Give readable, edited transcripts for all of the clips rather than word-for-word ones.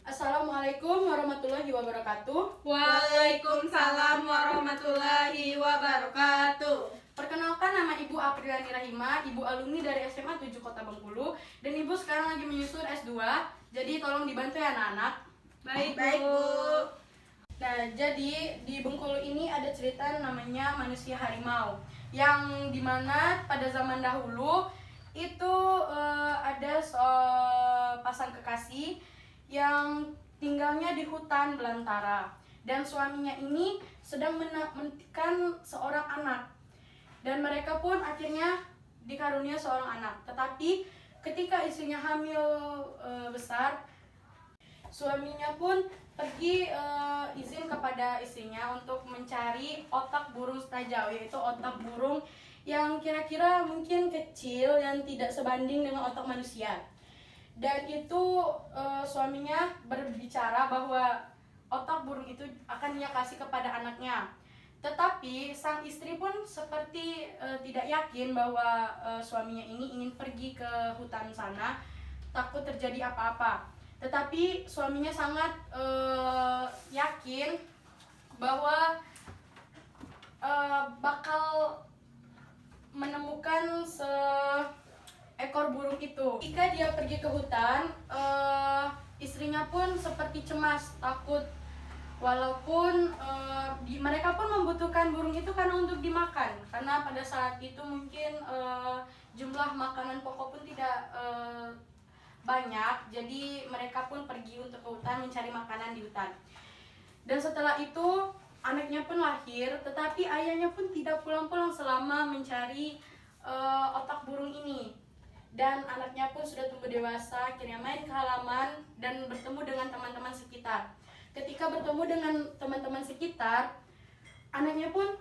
Assalamualaikum warahmatullahi wabarakatuh. Waalaikumsalam warahmatullahi wabarakatuh. Perkenalkan, nama Ibu Apriliani Rahima, Ibu alumni dari SMA 7 Kota Bengkulu, dan Ibu sekarang lagi menyusun S2. Jadi tolong dibantu ya anak-anak. Baik, Bu. Nah, jadi di Bengkulu ini ada cerita namanya manusia harimau, yang dimana pada zaman dahulu itu ada pasang kekasih yang tinggalnya di hutan belantara, dan suaminya ini sedang menantikan seorang anak, dan mereka pun akhirnya dikarunia seorang anak. Tetapi ketika istrinya hamil besar, suaminya pun pergi izin kepada istrinya untuk mencari otak burung stajau, yaitu otak burung yang kira-kira mungkin kecil yang tidak sebanding dengan otak manusia. Dan itu suaminya berbicara bahwa otak burung itu akan ia kasih kepada anaknya. Tetapi sang istri pun seperti tidak yakin bahwa suaminya ini ingin pergi ke hutan sana, takut terjadi apa-apa. Tetapi suaminya sangat yakin bahwa bakal menemukan ekor burung itu. Ketika dia pergi ke hutan, istrinya pun seperti cemas, takut. Walaupun mereka pun membutuhkan burung itu karena untuk dimakan, karena pada saat itu mungkin jumlah makanan pokok pun tidak banyak. Jadi mereka pun pergi untuk ke hutan mencari makanan di hutan. Dan setelah itu anaknya pun lahir, tetapi ayahnya pun tidak pulang-pulang selama mencari otak burung ini. Dan anaknya pun sudah tumbuh dewasa, akhirnya main ke halaman dan bertemu dengan teman-teman sekitar. Ketika bertemu dengan teman-teman sekitar, anaknya pun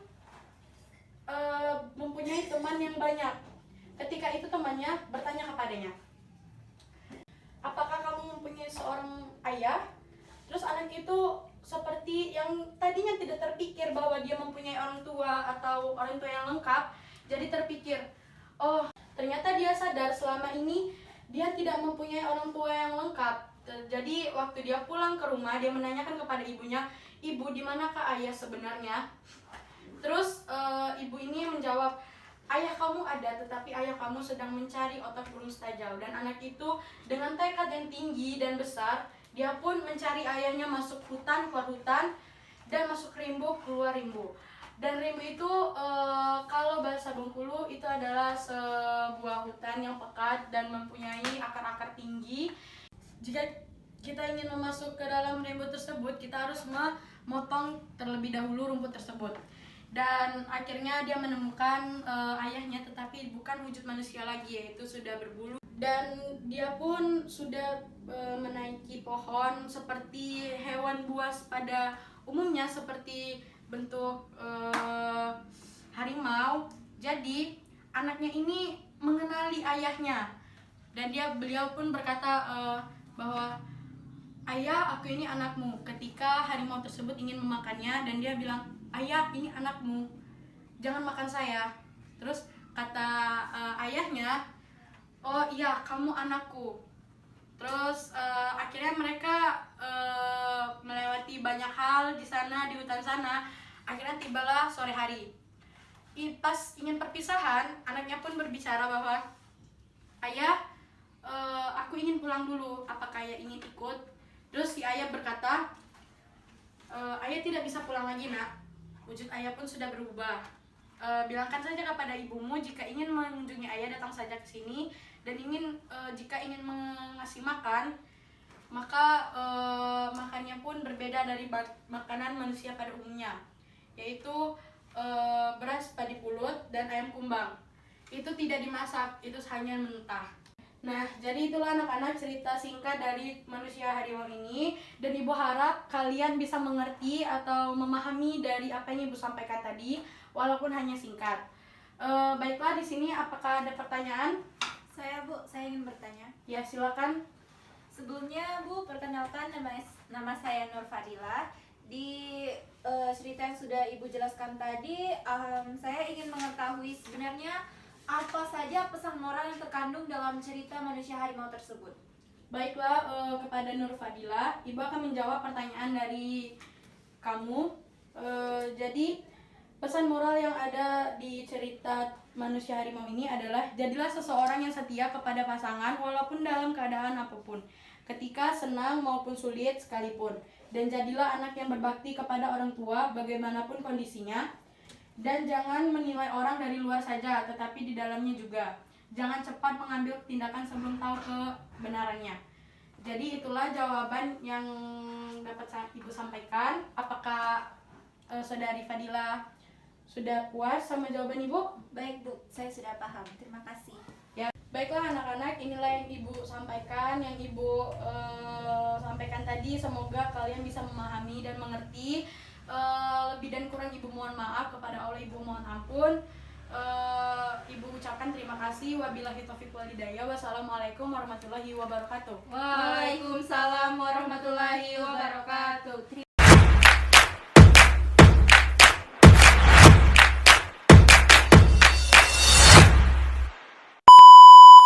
mempunyai teman yang banyak. Ketika itu temannya bertanya kepadanya, "Apakah kamu mempunyai seorang ayah?" Terus anak itu seperti yang tadinya tidak terpikir bahwa dia mempunyai orang tua atau orang tua yang lengkap, jadi terpikir, oh, ternyata dia sadar selama ini dia tidak mempunyai orang tua yang lengkap. Jadi waktu dia pulang ke rumah, dia menanyakan kepada ibunya, "Ibu, di manakah ayah sebenarnya?" Terus ibu ini menjawab, "Ayah kamu ada, tetapi ayah kamu sedang mencari otak burung stajau." Dan anak itu dengan tekad yang tinggi dan besar, dia pun mencari ayahnya, masuk hutan, keluar hutan, dan masuk rimbu, keluar rimbu. Dan rimbu itu kalau bahasa Bengkulu itu adalah sebuah hutan yang pekat dan mempunyai akar-akar tinggi. Jika kita ingin masuk ke dalam rimbu tersebut, kita harus memotong terlebih dahulu rumput tersebut. Dan akhirnya dia menemukan ayahnya, tetapi bukan wujud manusia lagi, yaitu sudah berbulu. Dan dia pun sudah menaiki pohon seperti hewan buas pada umumnya, seperti bentuk harimau. Jadi anaknya ini mengenali ayahnya, dan beliau pun berkata bahwa, "Ayah, aku ini anakmu." Ketika harimau tersebut ingin memakannya, dan dia bilang, "Ayah, ini anakmu, jangan makan saya." Terus kata ayahnya, "Oh iya, kamu anakku." Terus akhirnya mereka melewati banyak hal di sana, di hutan sana. Akhirnya tibalah sore hari. Pas ingin perpisahan, anaknya pun berbicara bahwa, "Ayah, aku ingin pulang dulu, apakah ayah ingin ikut?" Terus si ayah berkata, "Ayah tidak bisa pulang lagi, nak. Wujud ayah pun sudah berubah. Bilangkan saja kepada ibumu jika ingin mengunjungi ayah, datang saja ke sini. Dan jika ingin mengasih makan, maka makannya pun berbeda dari makanan manusia pada umumnya, yaitu beras padi pulut dan ayam kumbang. Itu tidak dimasak, itu hanya mentah." Nah, jadi itulah anak-anak cerita singkat dari manusia harimau ini, dan Ibu harap kalian bisa mengerti atau memahami dari apa yang Ibu sampaikan tadi, walaupun hanya singkat. Baiklah, di sini apakah ada pertanyaan? Bu, saya ingin bertanya. Ya, silakan. Sebelumnya, Bu, perkenalkan, nama saya Nur Fadila. Di cerita yang sudah Ibu jelaskan tadi, saya ingin mengetahui sebenarnya apa saja pesan moral yang terkandung dalam cerita manusia harimau tersebut? Baiklah, kepada Nur Fadila, Ibu akan menjawab pertanyaan dari kamu. Jadi pesan moral yang ada di cerita manusia harimau ini adalah jadilah seseorang yang setia kepada pasangan walaupun dalam keadaan apapun, ketika senang maupun sulit sekalipun, dan jadilah anak yang berbakti kepada orang tua bagaimanapun kondisinya, dan jangan menilai orang dari luar saja tetapi di dalamnya juga. Jangan cepat mengambil tindakan sebelum tahu kebenarannya. Jadi itulah jawaban yang dapat Ibu sampaikan. Apakah Saudari Fadila sudah puas sama jawaban Ibu? Baik Bu, saya sudah paham. Terima kasih. Ya, baiklah anak-anak, inilah yang Ibu sampaikan, yang Ibu sampaikan tadi. Semoga kalian bisa memahami dan mengerti. Lebih dan kurang Ibu mohon maaf, kepada Allah Ibu mohon ampun. Ibu ucapkan terima kasih. Wabillahi taufiq wal hidayah. Wassalamualaikum warahmatullahi wabarakatuh. Waalaikumsalam warahmatullahi wabarakatuh.